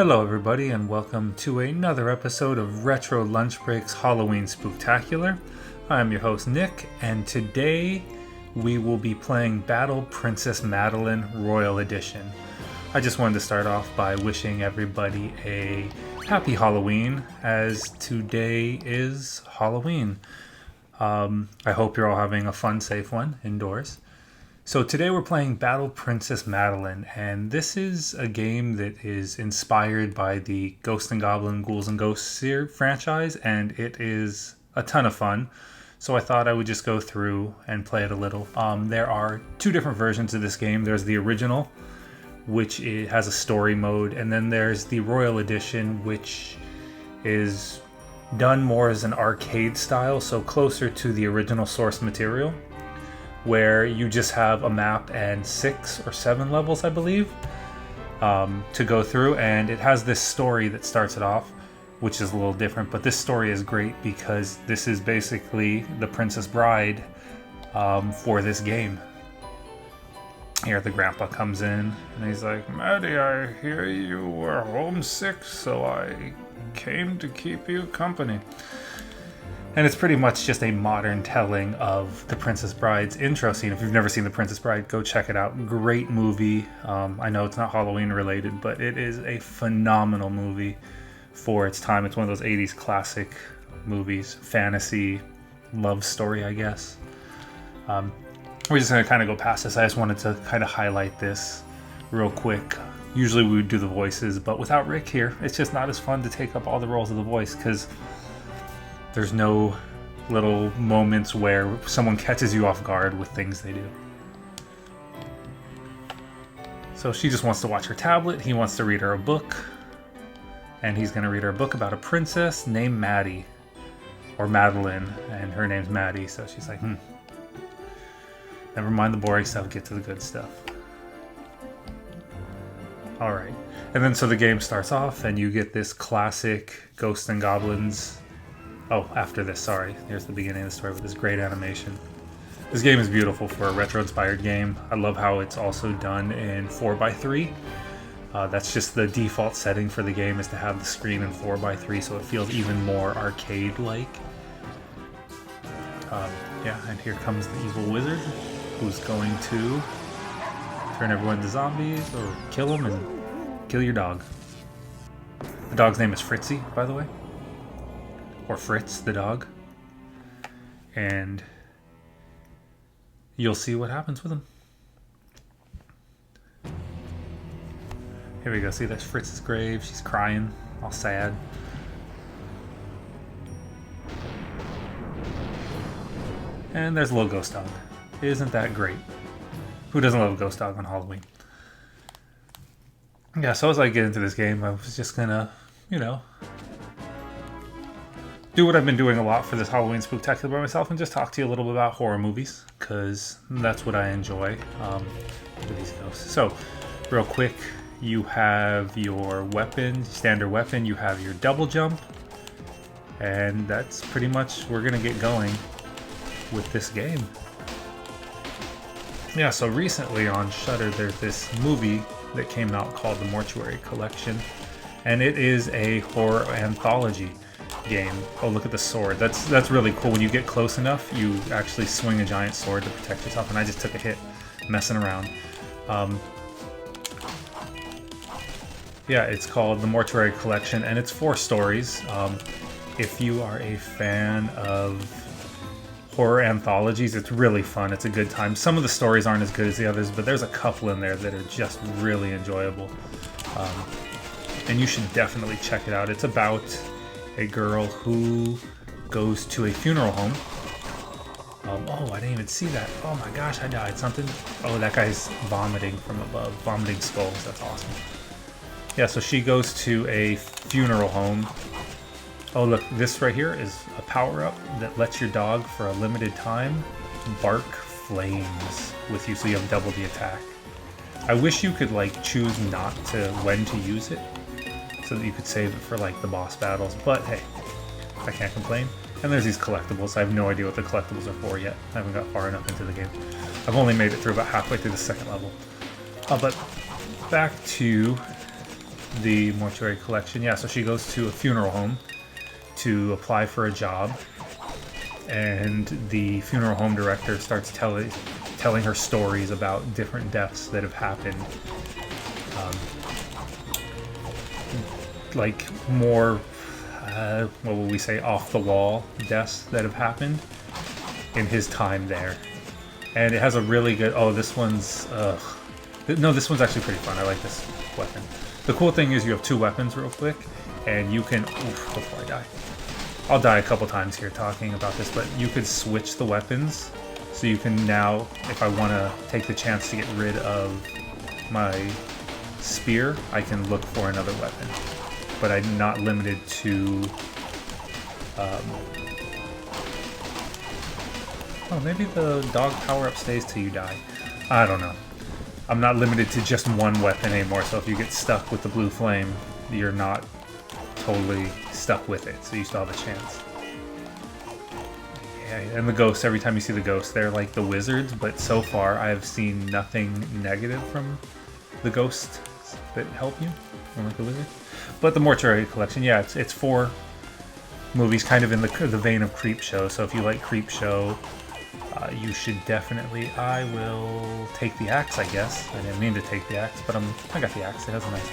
Hello everybody and welcome to another episode of Retro Lunch Break's Halloween Spooktacular. I'm your host Nick, and today we will be playing Battle Princess Madelyn Royal Edition. I just wanted to start off by wishing everybody a happy Halloween, as today is Halloween. I hope you're all having a fun, safe one indoors. So today we're playing Battle Princess Madelyn, and this is a game that is inspired by the Ghost and Goblin Ghouls and Ghosts franchise, and it is a ton of fun. So I thought I would just go through and play it a little. There are two different versions of this game. There's the original, which has a story mode, and then there's the Royal Edition, which is done more as an arcade style, so closer to the original source material, where you just have a map and 6 or 7 levels, I believe, to go through, and it has this story that starts it off, which is a little different, but this story is great because this is basically the Princess Bride for this game. Here the grandpa comes in, and he's like, "Maddie, I hear you were homesick, so I came to keep you company." And it's pretty much just a modern telling of the Princess Bride's intro scene. If you've never seen The Princess Bride, go check it out. Great movie. I know it's not Halloween related, but it is a phenomenal movie for its time. It's one of those 80s classic movies. Fantasy, love story, I guess. We're just going to kind of go past this. I just wanted to kind of highlight this real quick. Usually we would do the voices, but without Rick here, it's just not as fun to take up all the roles of the voice, because there's no little moments where someone catches you off guard with things they do. So she just wants to watch her tablet. He wants to read her a book. And he's going to read her a book about a princess named Maddie. Or Madelyn. And her name's Maddie. So she's like, never mind the boring stuff. Get to the good stuff. Alright. And then so the game starts off and you get this classic Ghosts and Goblins. Oh, after this, sorry. Here's the beginning of the story with this great animation. This game is beautiful for a retro-inspired game. I love how it's also done in 4x3. That's just the default setting for the game, is to have the screen in 4x3, so it feels even more arcade-like. And here comes the evil wizard, who's going to turn everyone into zombies, or kill them and kill your dog. The dog's name is Fritzy, by the way. Or Fritz, the dog. And you'll see what happens with him. Here we go. See, that's Fritz's grave. She's crying, all sad. And there's a little ghost dog. Isn't that great? Who doesn't love a ghost dog on Halloween? Yeah, so as I get into this game, I was just gonna, do what I've been doing a lot for this Halloween Spooktacular by myself and just talk to you a little bit about horror movies, because that's what I enjoy with these ghosts. So, real quick, you have your weapon, standard weapon, you have your double jump, and that's pretty much, we're going to get going with this game. Yeah, so recently on Shudder, there's this movie that came out called The Mortuary Collection, and it is a horror anthology game. Oh, look at the sword. That's really cool. When you get close enough, you actually swing a giant sword to protect yourself, and I just took a hit messing around. Yeah, it's called The Mortuary Collection, and it's 4 stories. If you are a fan of horror anthologies, it's really fun. It's a good time. Some of the stories aren't as good as the others, but there's a couple in there that are just really enjoyable. And you should definitely check it out. It's about a girl who goes to a funeral home. Oh, I didn't even see that. Oh my gosh, I died. Something. Oh, that guy's vomiting from above. Vomiting skulls. That's awesome. Yeah, so she goes to a funeral home. Oh, look, this right here is a power-up that lets your dog, for a limited time, bark flames with you, so you have double the attack. I wish you could, choose not to when to use it, so that you could save it for, the boss battles, but hey, I can't complain. And there's these collectibles. I have no idea what the collectibles are for yet. I haven't got far enough into the game. I've only made it through about halfway through the second level. But back to The mortuary collection. Yeah, so she goes to a funeral home to apply for a job, and the funeral home director starts telling her stories about different deaths that have happened. Like more, what would we say, off the wall deaths that have happened in his time there. And it has a really good, no, this one's actually pretty fun. I like this weapon. The cool thing is you have two weapons real quick, and you can, before I die. I'll die a couple times here talking about this, but you could switch the weapons. So you can now, if I want to take the chance to get rid of my spear, I can look for another weapon. But I'm not limited to, maybe the dog power-up stays till you die. I don't know. I'm not limited to just one weapon anymore, so if you get stuck with the blue flame, you're not totally stuck with it, so you still have a chance. Yeah, and the ghosts, every time you see the ghosts, they're like the wizards, but so far I have seen nothing negative from the ghosts that help you, unlike the wizard. But the mortuary collection, yeah, it's 4 movies kind of in the vein of Creepshow, so if you like Creepshow, you should definitely. I will take the axe, I guess. I didn't mean to take the axe, but I got the axe. It has a nice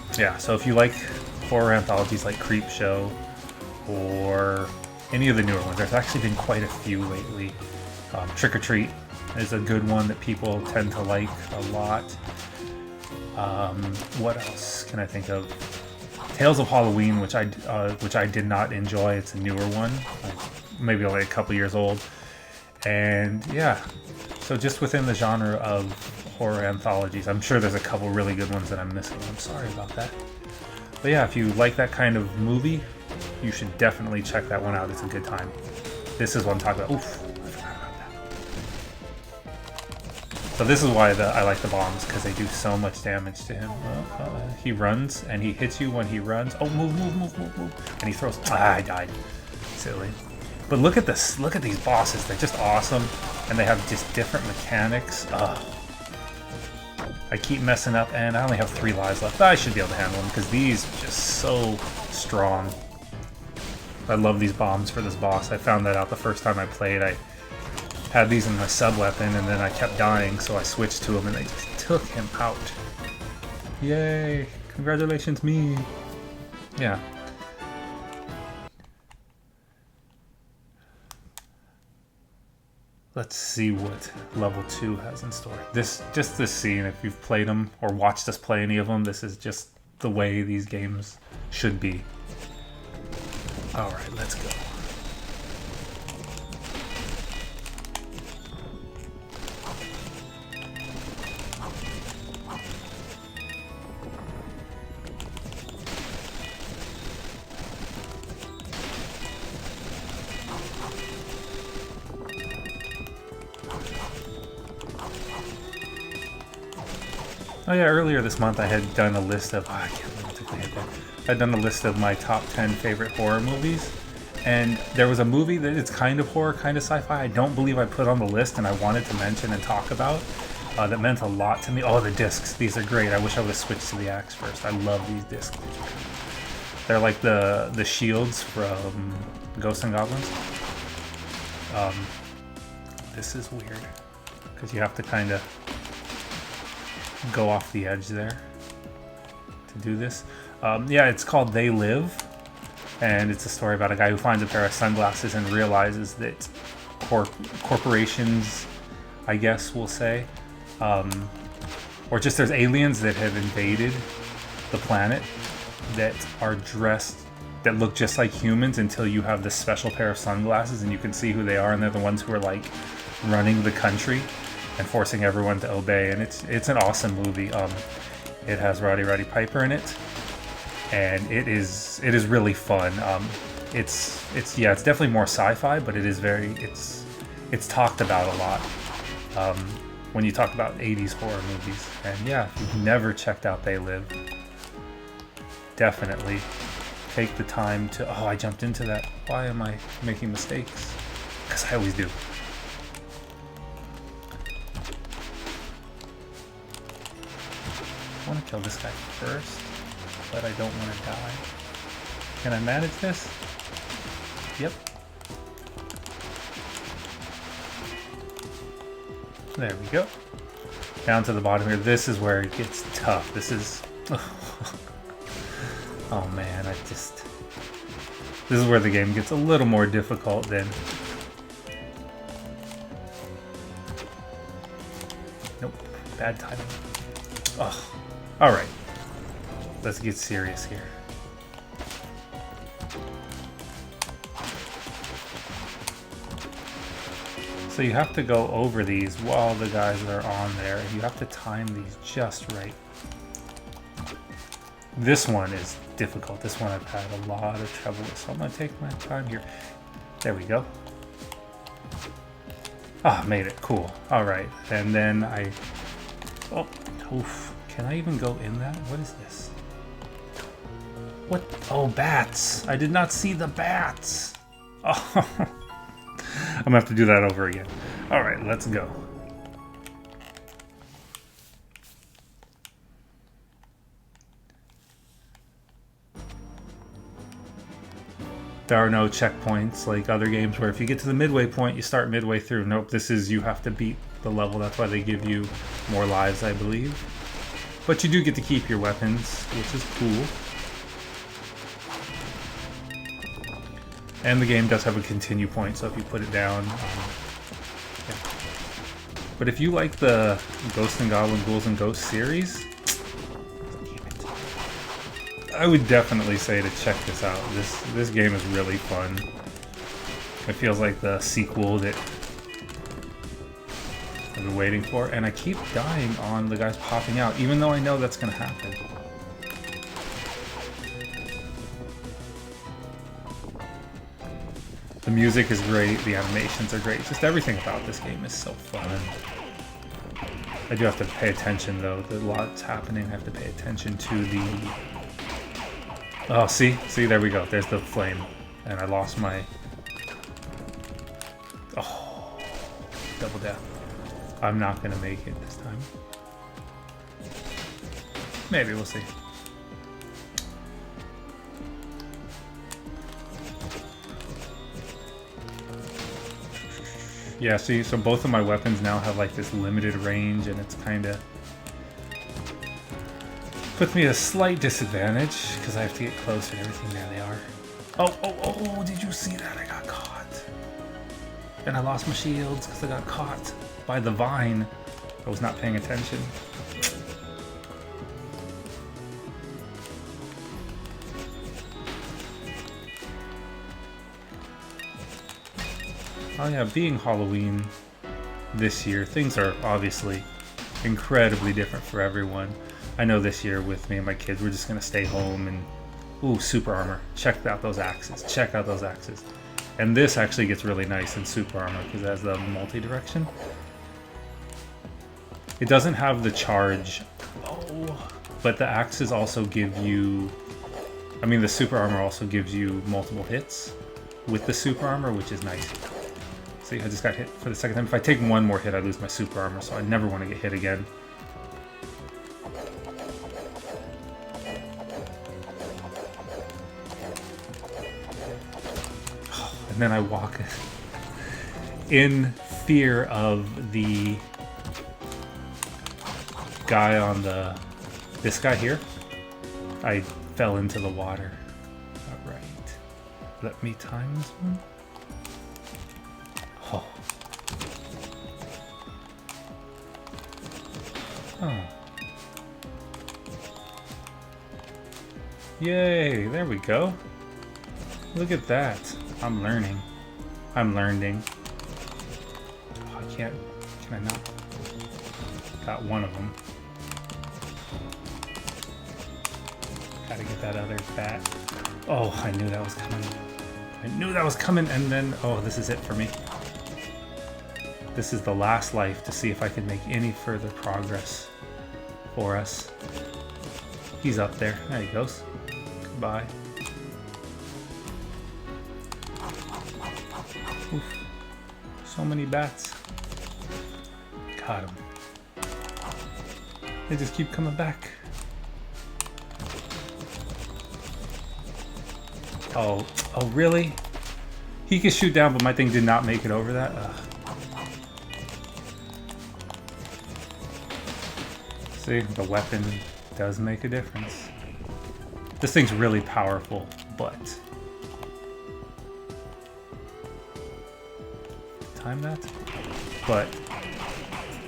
axe. Yeah, so if you like horror anthologies like Creepshow or any of the newer ones, there's actually been quite a few lately. Trick or Treat is a good one that people tend to like a lot. What else can I think of? Tales of Halloween, which I did not enjoy. It's a newer one. Maybe only a couple years old, and yeah, so just within the genre of horror anthologies, I'm sure there's a couple really good ones that I'm missing. I'm sorry about that, but yeah, if you like that kind of movie, you should definitely check that one out. It's a good time. This is what I'm talking about. Oof, I forgot about that. So this is why I like the bombs, because they do so much damage to him. He runs and he hits you when he runs. Oh, move, and he throws. I died. Silly. But look at this. Look at these bosses. They're just awesome. And they have just different mechanics. I keep messing up, and I only have 3 lives left. I should be able to handle them, because these are just so strong. I love these bombs for this boss. I found that out the first time I played. I had these in my sub-weapon, and then I kept dying, so I switched to them, and they just took him out. Yay! Congratulations, me! Yeah. Let's see what level 2 has in store. Just this scene, if you've played them or watched us play any of them, this is just the way these games should be. Alright, let's go. Oh yeah, earlier this month I had done a list of, I can't remember what I had done. I'd done a list of my top 10 favorite horror movies, and there was a movie that is kind of horror, kind of sci-fi, I don't believe I put on the list and I wanted to mention and talk about, that meant a lot to me. Oh, the discs, these are great. I wish I would have switched to the axe first. I love these discs. They're like the shields from Ghosts and Goblins. This is weird, because you have to kind of go off the edge there to do this. Yeah, it's called They Live, and it's a story about a guy who finds a pair of sunglasses and realizes that corporations, I guess we'll say, or just there's aliens that have invaded the planet that are dressed, that look just like humans, until you have this special pair of sunglasses and you can see who they are, and they're the ones who are like running the country and forcing everyone to obey. And it's an awesome movie. It has Roddy Piper in it, and it is really fun. It's definitely more sci-fi, but it's talked about a lot when you talk about 80s horror movies. And yeah, if you've never checked out They Live, definitely take the time to. Oh, I jumped into that. Why am I making mistakes? Because I always do. I want to kill this guy first, but I don't want to die. Can I manage this? Yep. There we go. Down to the bottom here. This is where it gets tough. This is... Oh man, this is where the game gets a little more difficult than... Nope. Bad timing. Oh. Alright. Let's get serious here. So you have to go over these while the guys are on there, and you have to time these just right. This one is difficult. This one I've had a lot of trouble with, so I'm going to take my time here. There we go. Ah, made it. Cool. Alright, and then I... Oh, oof. Can I even go in that? What is this? What? Oh, bats. I did not see the bats. Oh, I'm gonna have to do that over again. All right, let's go. There are no checkpoints like other games where if you get to the midway point, you start midway through. Nope, this is you have to beat the level. That's why they give you more lives, I believe. But you do get to keep your weapons, which is cool. And the game does have a continue point, so if you put it down... yeah. But if you like the Ghosts and Goblin, Ghouls and Ghosts series, I would definitely say to check this out. This game is really fun. It feels like the sequel that I've been waiting for, and I keep dying on the guys popping out, even though I know that's going to happen. The music is great, the animations are great, just everything about this game is so fun. I do have to pay attention though, there's a lot's happening, I have to pay attention to the... Oh, see, there we go, there's the flame, and I lost my... Oh, double death. I'm not gonna make it this time. Maybe, we'll see. Yeah, see, so both of my weapons now have like this limited range, and it's kind of puts me at a slight disadvantage because I have to get closer and everything. There they are. Oh, did you see that? I got caught. And I lost my shields because I got caught by the vine. I was not paying attention. Oh yeah, being Halloween this year, things are obviously incredibly different for everyone. I know this year with me and my kids, we're just going to stay home and... Ooh, super armor. Check out those axes. Check out those axes. And this actually gets really nice in super armor because it has the multi-direction. It doesn't have the charge. Oh, but the axes also give you... I mean, the super armor also gives you multiple hits with the super armor, which is nice. See, I just got hit for the second time. If I take one more hit, I lose my super armor, so I never want to get hit again. And then I walk in fear of the guy on the... This guy here. I fell into the water. Alright. Let me time this one. Oh. Oh. Yay, there we go. Look at that. I'm learning. I'm learning. Oh, I can't. Can I not? Got one of them. Gotta get that other bat. Oh, I knew that was coming. I knew that was coming, and then... Oh, this is it for me. This is the last life to see if I can make any further progress for us. He's up there. There he goes. Goodbye. Oof. So many bats. Got him. They just keep coming back. Oh, oh really? He can shoot down, but my thing did not make it over that. Ugh. See, the weapon does make a difference. This thing's really powerful, but... Time that? But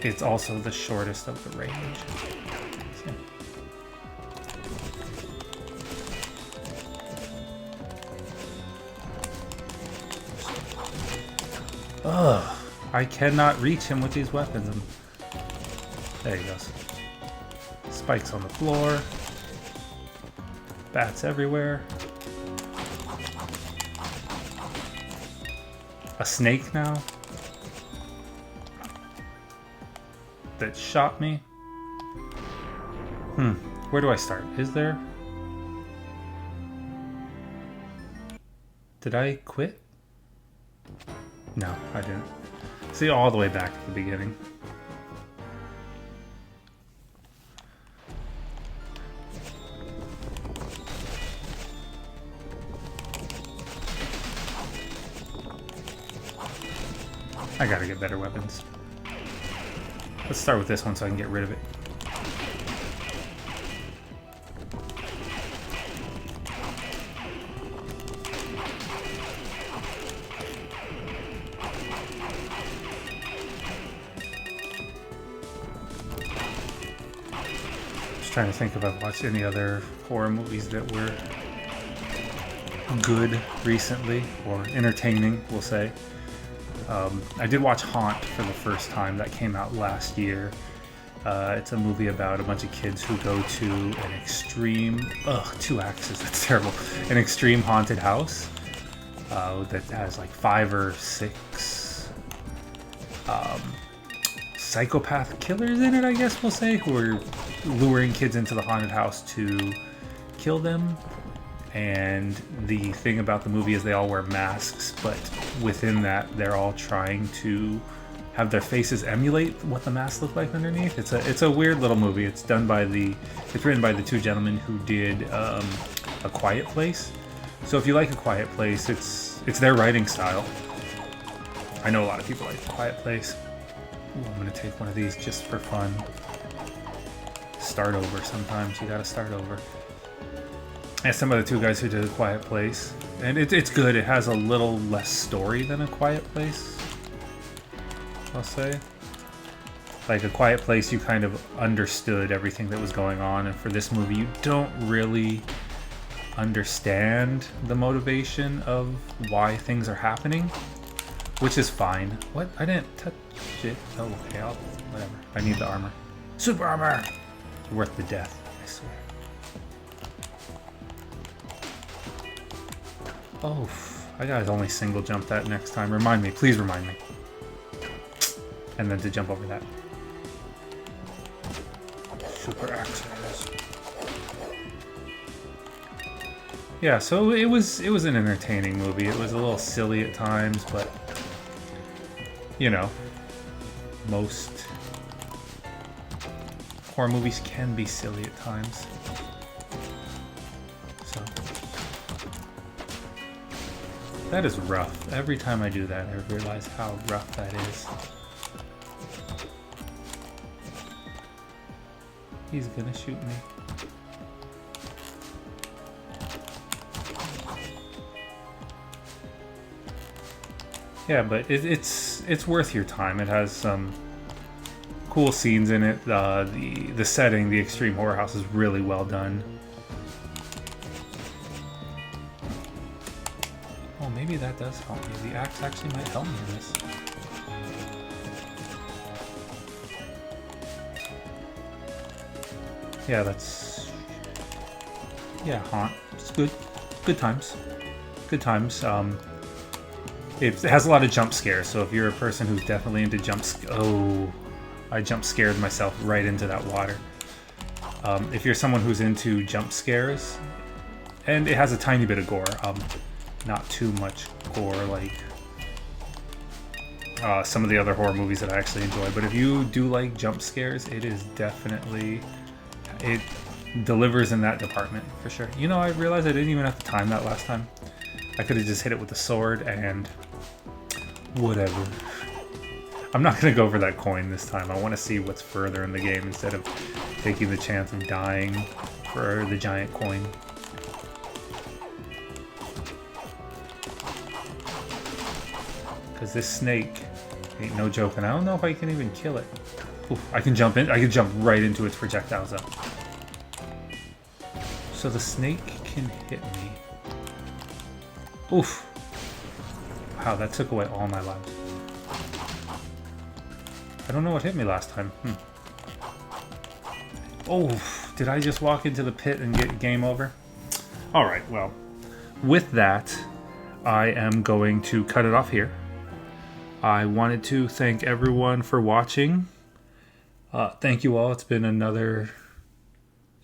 it's also the shortest of the range. So. Ugh, I cannot reach him with these weapons. There he goes. Spikes on the floor. Bats everywhere. A snake now that shot me. Where do I start? Is there? Did I quit? No, I didn't. See, all the way back at the beginning. I gotta get better weapons. Let's start with this one so I can get rid of it. Just trying to think if I've watched any other horror movies that were good recently, or entertaining, we'll say. I did watch Haunt for the first time. That came out last year. It's a movie about a bunch of kids who go to an extreme... Ugh, 2 axes, that's terrible. An extreme haunted house that has like 5 or 6 psychopath killers in it, I guess we'll say, who are luring kids into the haunted house to kill them. And the thing about the movie is they all wear masks, but within that, they're all trying to have their faces emulate what the masks look like underneath. It's a weird little movie. It's written by the 2 gentlemen who did A Quiet Place. So if you like A Quiet Place, it's their writing style. I know a lot of people like A Quiet Place. Ooh, I'm gonna take one of these just for fun. Start over sometimes. You gotta start over. And some of the 2 guys who did A Quiet Place. And it's good. It has a little less story than A Quiet Place, I'll say. Like A Quiet Place, you kind of understood everything that was going on. And for this movie, you don't really understand the motivation of why things are happening. Which is fine. What? I didn't touch it. Oh, okay. Whatever. I need the armor. Super armor! It's worth the death, I swear. Oh, I gotta only single jump that next time. Remind me, please remind me. And then to jump over that. Super axes. Yeah, so it was an entertaining movie. It was a little silly at times, but you know, most horror movies can be silly at times. So that is rough. Every time I do that, I realize how rough that is. He's gonna shoot me. Yeah, but it's worth your time. It has some cool scenes in it. The setting, the Extreme Horror House, is really well done. Oh, maybe that does help me. The axe actually might help me in this. Yeah, that's... Yeah, Haunt. It's good. Good times. Good times. It has a lot of jump scares, so if you're a person who's definitely into oh, I jump scared myself right into that water. If you're someone who's into jump scares, and it has a tiny bit of gore, not too much gore like some of the other horror movies that I actually enjoy, but if you do like jump scares, it is definitely... It delivers in that department, for sure. You know, I realized I didn't even have to time that last time. I could have just hit it with the sword and whatever. I'm not going to go for that coin this time. I want to see what's further in the game instead of taking the chance of dying for the giant coin. Because this snake ain't no joke, and I don't know if I can even kill it. Ooh, I can jump in. I can jump right into its projectiles though. So the snake can hit me. Oof. Wow, that took away all my lives. I don't know what hit me last time. Oh, did I just walk into the pit and get game over? Alright, well, with that, I am going to cut it off here. I wanted to thank everyone for watching. Thank you all. It's been another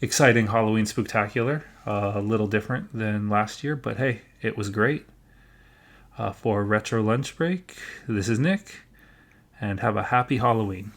exciting Halloween Spooktacular. A little different than last year, but hey, it was great. For Retro Lunch Break, this is Nick, and have a happy Halloween.